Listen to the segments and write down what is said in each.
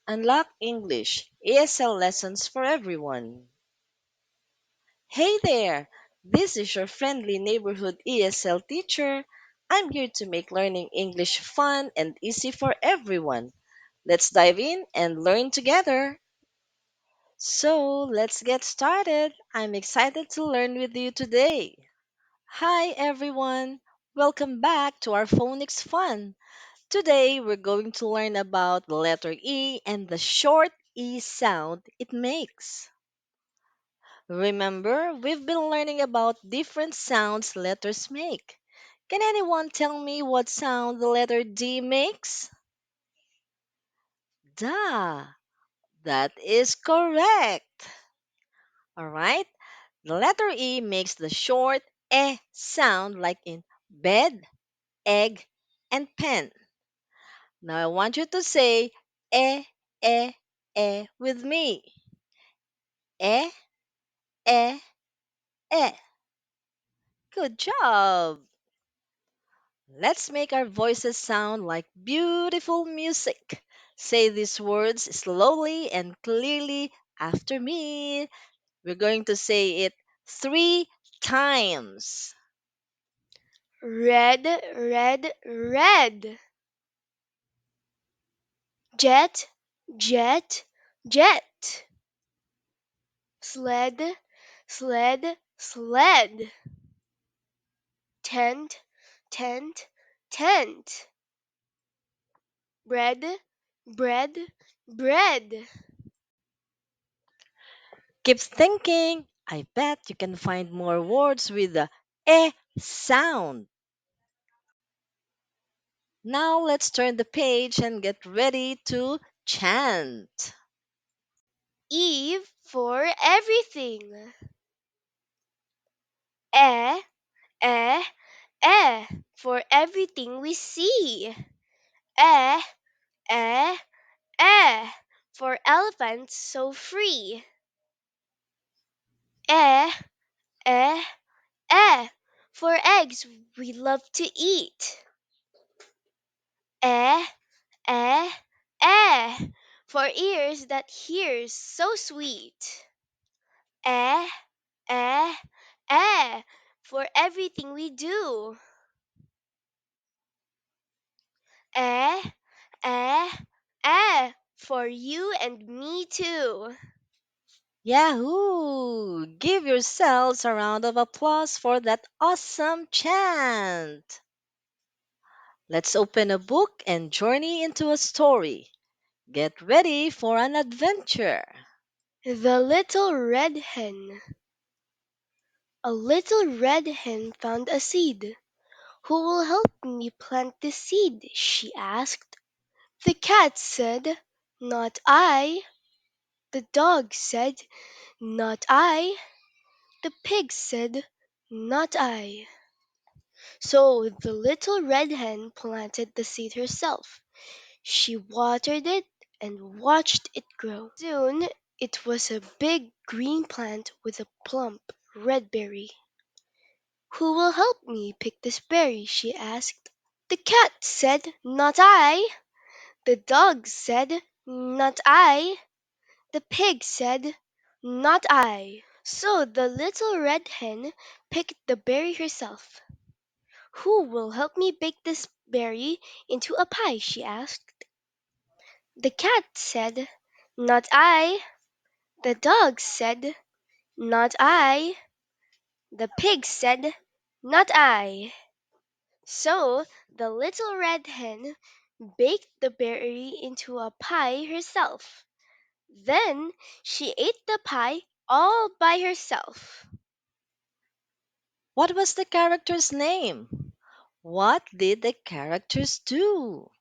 Unlock English ESL lessons for everyone. Hey there! This is your friendly neighborhood ESL teacher. I'm here to make learning English fun and easy for everyone. Let's dive in and learn together. So, let's get started. I'm excited to learn with you today. Hi everyone! Welcome back to our Phonics Fun. Today we're going to learn about the letter E and the short E sound it makes. Remember, we've been learning about different sounds letters make. Can anyone tell me what sound the letter D makes? Da. That is correct. All right. The letter E makes the short sound like in bed, egg, and pen. Now I want you to say eh, with me. Eh, eh, eh. Good job. Let's make our voices sound like beautiful music. Say these words slowly and clearly after me. We're going to say it 3 times. Red, red, red. Jet, jet, jet. Sled, sled, sled. Tent, tent, tent. Bread, bread, bread. Keep thinking. I bet you can find more words with the sound. Now let's turn the page and get ready to chant. Eve for everything. Eh, eh, eh. For everything we see. Eh, eh, eh. For elephants so free. Eh, eh, eh. For eggs we love to eat. Eh, eh, eh. For ears that hear so sweet. Eh, eh, eh. For everything we do. Eh, eh, eh. For you and me too. Yahoo! Give yourselves a round of applause for that awesome chant. Let's open a book and journey into a story. Get ready for an adventure. The Little Red Hen. A little red hen found a seed. Who will help me plant this seed? She asked. The cat said, Not I. The dog said, Not I. The pig said, Not I. So the little red hen planted the seed herself. She watered it and watched it grow. Soon it was a big green plant with a plump red berry. Who will help me pick this berry? She asked. The cat said, Not I. The dog said, Not I. The pig said, Not I. So the little red hen picked the berry herself. Who will help me bake this berry into a pie? She asked. The cat said, Not I. The dog said, Not I. The pig said, Not I. So the little red hen baked the berry into a pie herself. Then she ate the pie all by herself. What was the character's name? What did the characters do?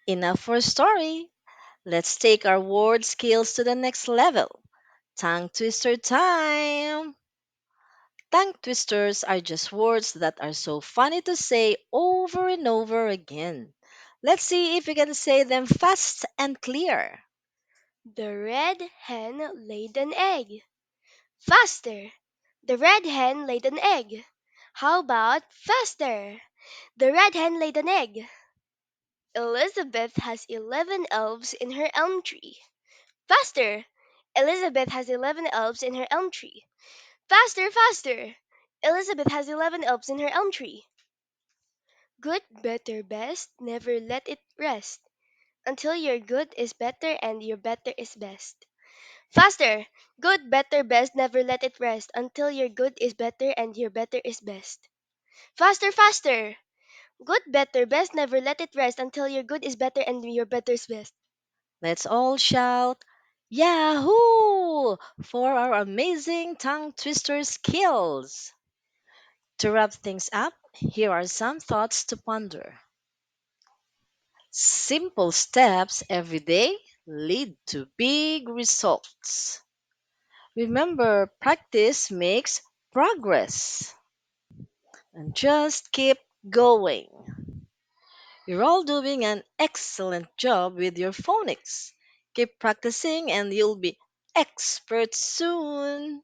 Enough for a story. Let's take our word skills to the next level. Tongue twister time! Tongue twisters are just words that are so funny to say over and over again. Let's see if we can say them fast and clear. The red hen laid an egg. Faster! The red hen laid an egg. How about faster? The red hen laid an egg. Elizabeth has 11 elves in her elm tree. Faster! Elizabeth has 11 elves in her elm tree. Faster, faster! Elizabeth has 11 elves in her elm tree. Good, better, best, never let it rest until your good is better and your better is best. Faster! Good, better, best, never let it rest until your good is better and your better is best. Faster, faster! Good, better, best, never let it rest until your good is better and your better is best. Let's all shout Yahoo! For our amazing tongue twister skills. To wrap things up, here are some thoughts to ponder. Simple steps every day lead to big results. Remember, practice makes progress. And just keep going. You're all doing an excellent job with your phonics. Keep practicing and you'll be experts soon.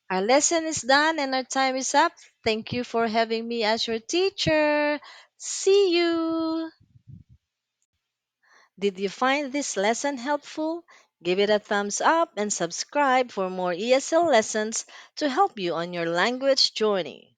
Our lesson is done and our time is up. Thank you for having me as your teacher. See you. Did you find this lesson helpful? Give it a thumbs up and subscribe for more ESL lessons to help you on your language journey.